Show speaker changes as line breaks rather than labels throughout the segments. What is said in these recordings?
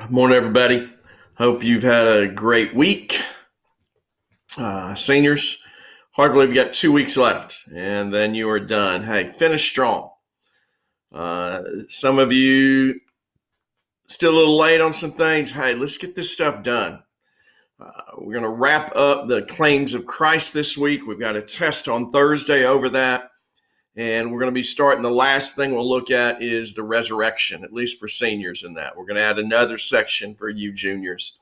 Morning, everybody. Hope you've had a great week. Seniors, hard to believe you got 2 weeks left, and then you are done. Hey, finish strong. Some of you still a little late on some things. Hey, let's get this stuff done. We're going to wrap up the claims of Christ this week. We've got a test on Thursday over that. And we're going to be starting. The last thing we'll look at is the resurrection, at least for seniors in that. We're going to add another section for you juniors.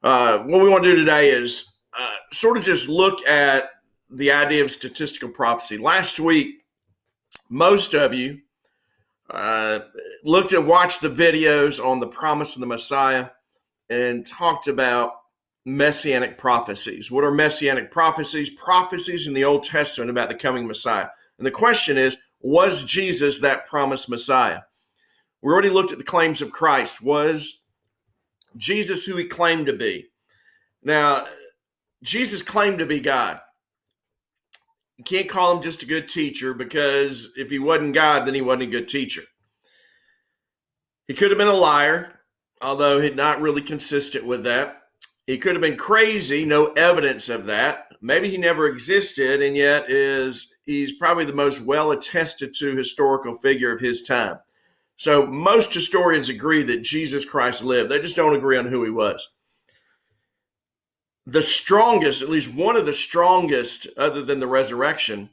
What we want to do today is sort of just look at the idea of statistical prophecy. Last week, most of you watched the videos on the promise of the Messiah and talked about Messianic prophecies. What are Messianic prophecies? Prophecies in the Old Testament about the coming Messiah. And the question is, was Jesus that promised Messiah? We already looked at the claims of Christ. Was Jesus who he claimed to be? Now, Jesus claimed to be God. You can't call him just a good teacher, because if he wasn't God, then he wasn't a good teacher. He could have been a liar, although he's not really consistent with that. He could have been crazy, no evidence of that. Maybe he never existed, and yet he's probably the most well-attested to historical figure of his time. So most historians agree that Jesus Christ lived. They just don't agree on who he was. The strongest, at least one of the strongest, other than the resurrection,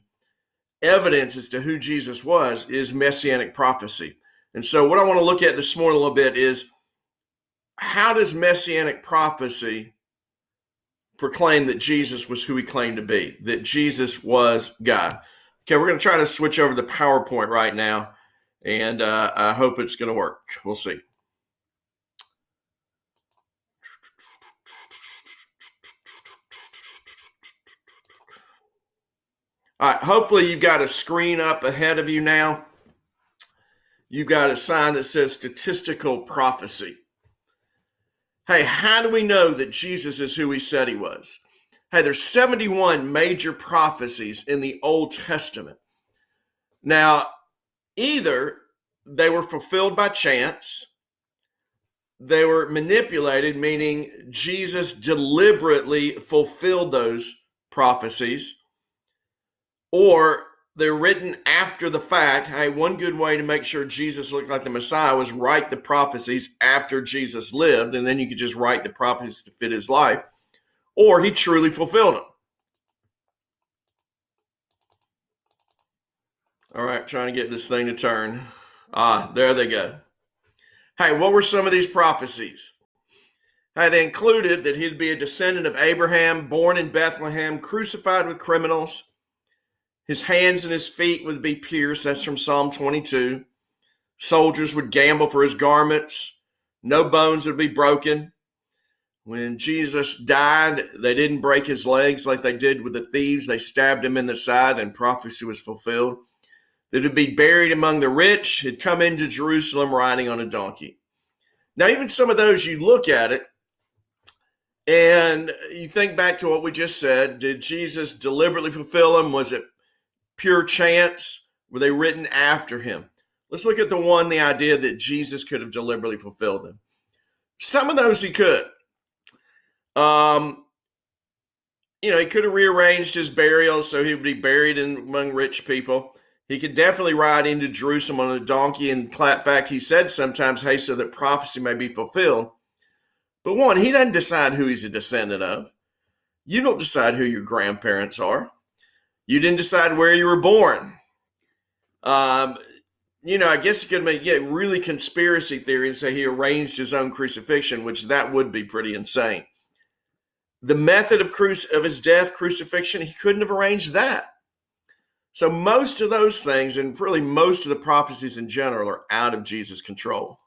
evidence as to who Jesus was is Messianic prophecy. And so what I want to look at this morning a little bit is, how does Messianic prophecy proclaim that Jesus was who he claimed to be, that Jesus was God? Okay, we're going to try to switch over the PowerPoint right now, and I hope it's going to work. We'll see. All right, hopefully you've got a screen up ahead of you now. You've got a sign that says statistical prophecy. Hey, how do we know that Jesus is who he said he was? Hey, there's 71 major prophecies in the Old Testament. Now, either they were fulfilled by chance, they were manipulated, meaning Jesus deliberately fulfilled those prophecies, or they're written after the fact. Hey, one good way to make sure Jesus looked like the Messiah was write the prophecies after Jesus lived, and then you could just write the prophecies to fit his life, or he truly fulfilled them. All right, trying to get this thing to turn. There they go. Hey, what were some of these prophecies? Hey, they included that he'd be a descendant of Abraham, born in Bethlehem, crucified with criminals. His hands and his feet would be pierced. That's from Psalm 22. Soldiers would gamble for his garments. No bones would be broken. When Jesus died, they didn't break his legs like they did with the thieves. They stabbed him in the side, and prophecy was fulfilled. That he'd be buried among the rich. He'd come into Jerusalem riding on a donkey. Now, even some of those, you look at it, and you think back to what we just said. Did Jesus deliberately fulfill them? Was it pure chance? Were they written after him? Let's look at the idea that Jesus could have deliberately fulfilled them. Some of those he could. He could have rearranged his burial so he would be buried among rich people. He could definitely ride into Jerusalem on a donkey. In fact, he said sometimes, hey, so that prophecy may be fulfilled. But one, he doesn't decide who he's a descendant of. You don't decide who your grandparents are. You didn't decide where you were born. I guess you could get really conspiracy theory and say he arranged his own crucifixion, which that would be pretty insane. The method of his death, crucifixion, he couldn't have arranged that. So most of those things, and really most of the prophecies in general, are out of Jesus' control.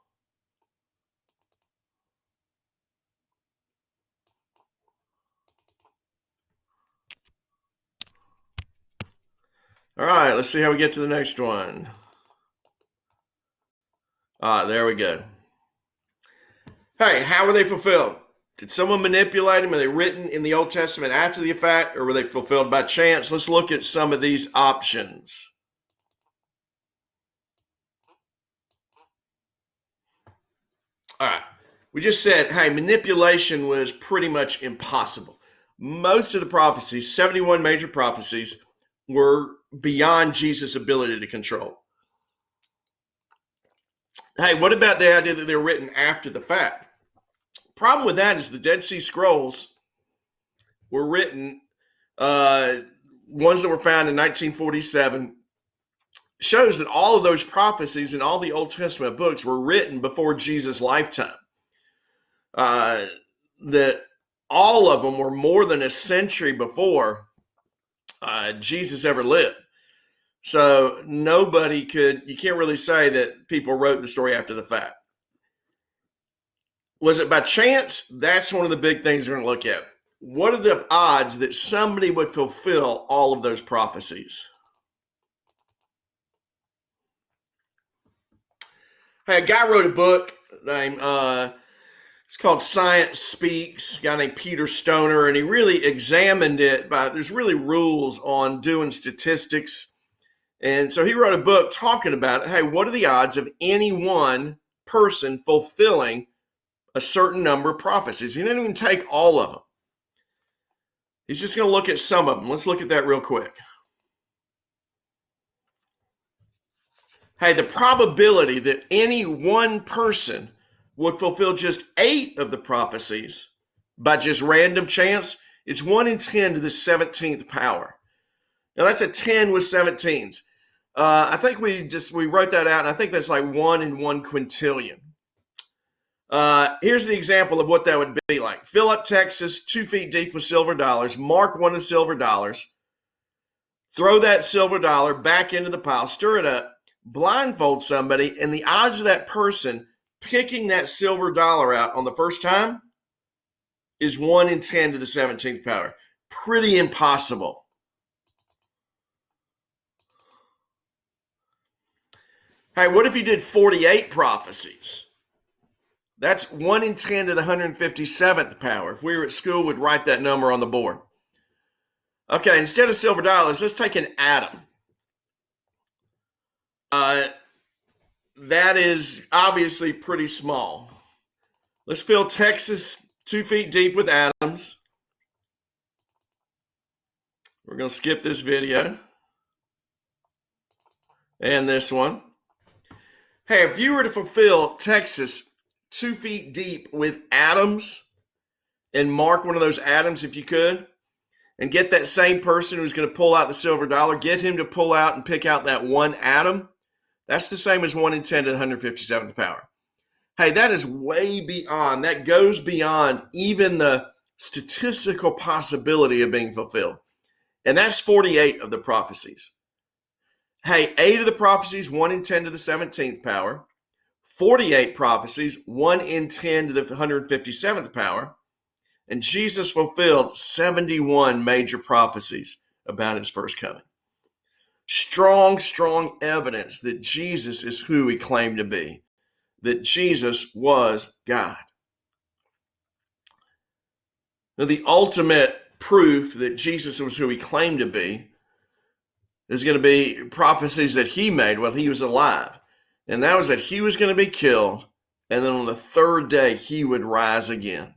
All right, let's see how we get to the next one. There we go. Hey, how were they fulfilled? Did someone manipulate them? Are they written in the Old Testament after the fact, or were they fulfilled by chance? Let's look at some of these options. All right. We just said, hey, manipulation was pretty much impossible. Most of the prophecies, 71 major prophecies, were beyond Jesus' ability to control. Hey, what about the idea that they're written after the fact? Problem with that is the Dead Sea Scrolls were written, ones that were found in 1947, shows that all of those prophecies in all the Old Testament books were written before Jesus' lifetime. That all of them were more than a century before Jesus ever lived. So you can't really say that people wrote the story after the fact. Was it by chance? That's one of the big things we're going to look at. What are the odds that somebody would fulfill all of those prophecies? Hey, a guy wrote a book named, it's called Science Speaks, a guy named Peter Stoner, and he really examined it there's really rules on doing statistics. And so he wrote a book talking about, hey, what are the odds of any one person fulfilling a certain number of prophecies? He didn't even take all of them. He's just going to look at some of them. Let's look at that real quick. Hey, the probability that any one person would fulfill just 8 of the prophecies by just random chance, it's 1 in 10 to the 17th power. Now that's a 10 with 17s. I think we wrote that out, and I think that's like 1 in 1 quintillion. Here's the example of what that would be like. Fill up Texas 2 feet deep with silver dollars, mark one of the silver dollars, throw that silver dollar back into the pile, stir it up, blindfold somebody, and the odds of that person picking that silver dollar out on the first time is 1 in 10 to the 17th power. Pretty impossible. Hey, what if you did 48 prophecies? That's 1 in 10 to the 157th power. If we were at school, we'd write that number on the board. Okay, instead of silver dollars, let's take an atom. That is obviously pretty small. Let's fill Texas 2 feet deep with atoms. We're going to skip this video and this one. Hey, if you were to fulfill Texas 2 feet deep with atoms and mark one of those atoms if you could, and get that same person who's going to pull out the silver dollar, get him to pull out and pick out that one atom, that's the same as 1 in 10 to the 157th power. Hey, that is way beyond, that goes beyond even the statistical possibility of being fulfilled. And that's 48 of the prophecies. Hey, 8 of the prophecies, 1 in 10 to the 17th power. 48 prophecies, 1 in 10 to the 157th power. And Jesus fulfilled 71 major prophecies about his first coming. Strong, strong evidence that Jesus is who he claimed to be, that Jesus was God. Now, the ultimate proof that Jesus was who he claimed to be is going to be prophecies that he made while he was alive. And that was that he was going to be killed, and then on the third day, he would rise again.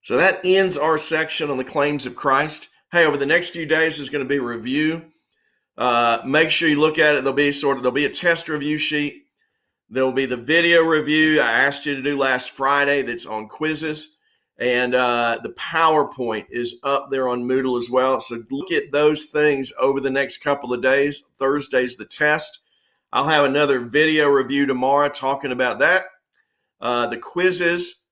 So that ends our section on the claims of Christ. Hey, over the next few days, there's going to be a review. Make sure you look at it. There'll be a test review sheet. There'll be the video review I asked you to do last Friday that's on quizzes. And the PowerPoint is up there on Moodle as well. So look at those things over the next couple of days. Thursday's the test. I'll have another video review tomorrow talking about that. The quizzes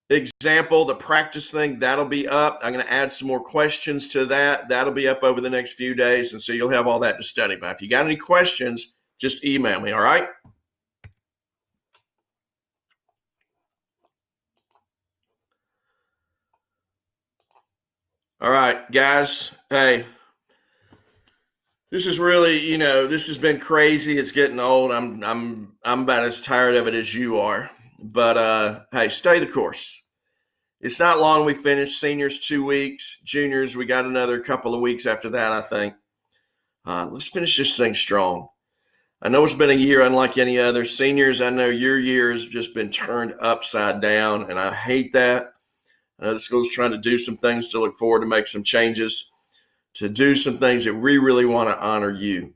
example, the practice thing, that'll be up. I'm going to add some more questions to that. That'll be up over the next few days. And so you'll have all that to study about. If you got any questions, just email me, all right? All right, guys. Hey, this is really, this has been crazy. It's getting old. I'm about as tired of it as you are. But hey, stay the course. It's not long. We finished. Seniors 2 weeks. Juniors, we got another couple of weeks after that, I think. Let's finish this thing strong. I know it's been a year unlike any other. Seniors, I know your year has just been turned upside down, and I hate that. I know the school's trying to do some things to look forward to make some changes, to do some things that we really want to honor you.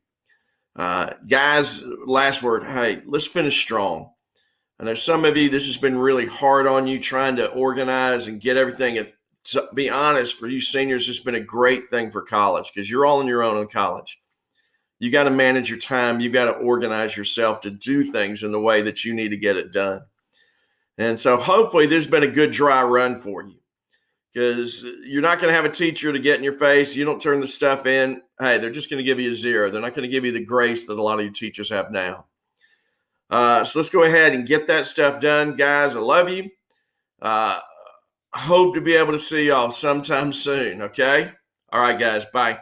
Guys, last word. Hey, let's finish strong. I know some of you, this has been really hard on you trying to organize and get everything. And to be honest, for you seniors, it's been a great thing for college because you're all on your own in college. You got to manage your time. You got to organize yourself to do things in the way that you need to get it done. And so hopefully this has been a good dry run for you, because you're not going to have a teacher to get in your face. You don't turn the stuff in. Hey, they're just going to give you a 0. They're not going to give you the grace that a lot of you teachers have now. So let's go ahead and get that stuff done. Guys, I love you. Hope to be able to see y'all sometime soon. Okay. All right, guys. Bye.